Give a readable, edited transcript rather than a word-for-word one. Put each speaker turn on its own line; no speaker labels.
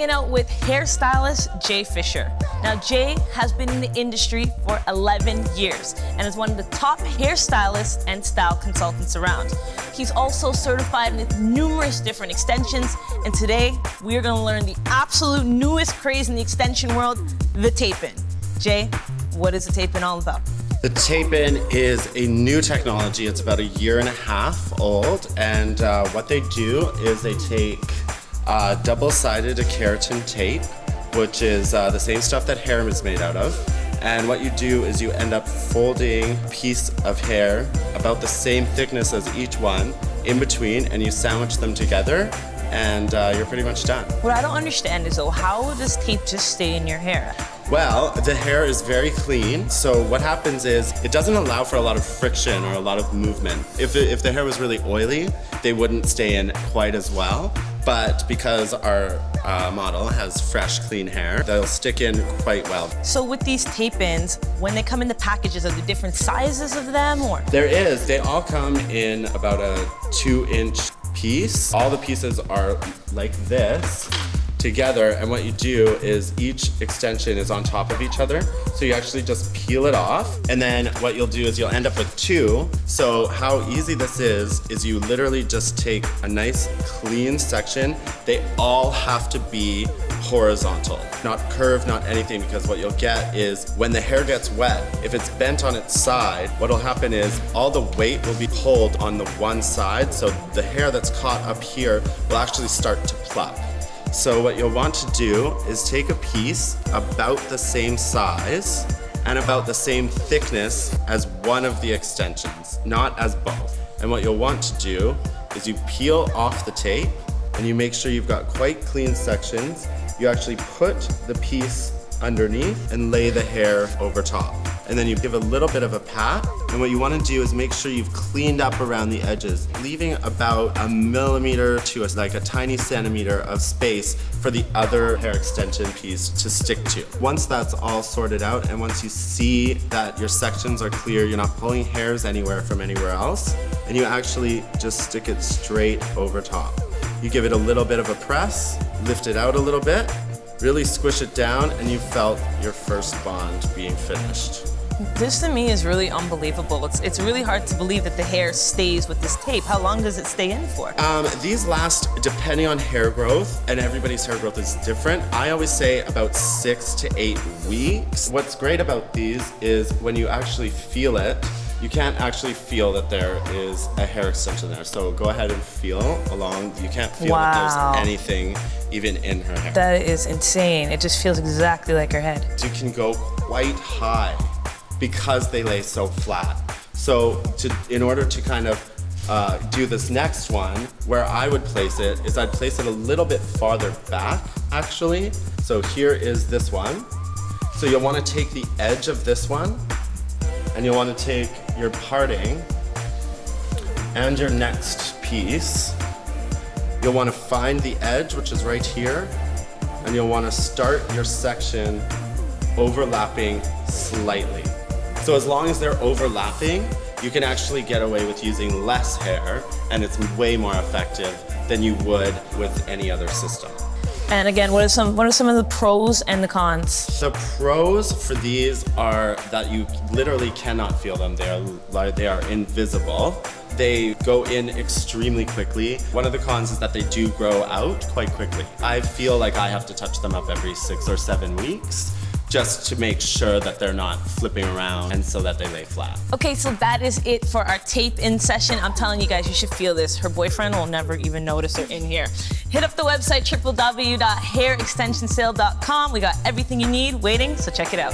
hanging out with hairstylist Jay Fisher. Now, Jay has been in the industry for 11 years and is one of the top hairstylists and style consultants around. He's also certified with numerous different extensions, and today we are going to learn the absolute newest craze in the extension world, the tape-in. Jay, what is the tape-in all about?
The tape-in is a new technology. It's about 1.5 years old, and what they do is they take double-sided keratin tape, which is the same stuff that hair is made out of. And what you do is you end up folding a piece of hair about the same thickness as each one in between, and you sandwich them together, and you're pretty much done.
What I don't understand is, though, how does tape just stay in your hair?
Well, the hair is very clean, so what happens is it doesn't allow for a lot of friction or a lot of movement. If the hair was really oily, they wouldn't stay in quite as well. But because our model has fresh, clean hair, they'll stick in quite well.
So with these tape-ins, when they come in the packages, are there different sizes of them, or?
There is. They all come in about a 2-inch piece. All the pieces are like this together, and what you do is each extension is on top of each other, so you actually just peel it off, and then what you'll do is you'll end up with 2. So how easy this is you literally just take a nice clean section. They all have to be horizontal, not curved, not anything, because what you'll get is when the hair gets wet, if it's bent on its side, what'll happen is all the weight will be pulled on the one side, so the hair that's caught up here will actually start to pluck. So what you'll want to do is take a piece about the same size and about the same thickness as one of the extensions, not as both. And what you'll want to do is you peel off the tape and you make sure you've got quite clean sections. You actually put the piece underneath and lay the hair over top. And then you give a little bit of a pat, and what you want to do is make sure you've cleaned up around the edges, leaving about 1 millimeter to like a tiny centimeter of space for the other hair extension piece to stick to. Once that's all sorted out, and once you see that your sections are clear, you're not pulling hairs anywhere from anywhere else, and you actually just stick it straight over top. You give it a little bit of a press, lift it out a little bit, really squish it down, and you felt your first bond being finished.
This to me is really unbelievable. It's really hard to believe that the hair stays with this tape. How long does it stay in for?
These last, depending on hair growth, and everybody's hair growth is different, I always say about 6 to 8 weeks. What's great about these is when you actually feel it, you can't actually feel that there is a hair extension there. So go ahead and feel along. You can't feel that there's anything even in her hair.
That is insane. It just feels exactly like her head.
You can go quite high because they lay so flat. So in order to kind of do this next one, where I would place it is I'd place it a little bit farther back, actually. So here is this one. So you'll want to take the edge of this one, and you'll want to take your parting and your next piece. You'll want to find the edge, which is right here, and you'll want to start your section overlapping slightly. So as long as they're overlapping, you can actually get away with using less hair, and it's way more effective than you would with any other system.
And again, what are some of the pros and the cons?
The pros for these are that you literally cannot feel them. They are invisible. They go in extremely quickly. One of the cons is that they do grow out quite quickly. I feel like I have to touch them up every 6 or 7 weeks just to make sure that they're not flipping around and so that they lay flat.
Okay, so that is it for our tape-in session. I'm telling you guys, you should feel this. Her boyfriend will never even notice her in here. Hit up the website, www.hairextentionsale.com. We got everything you need waiting, so check it out.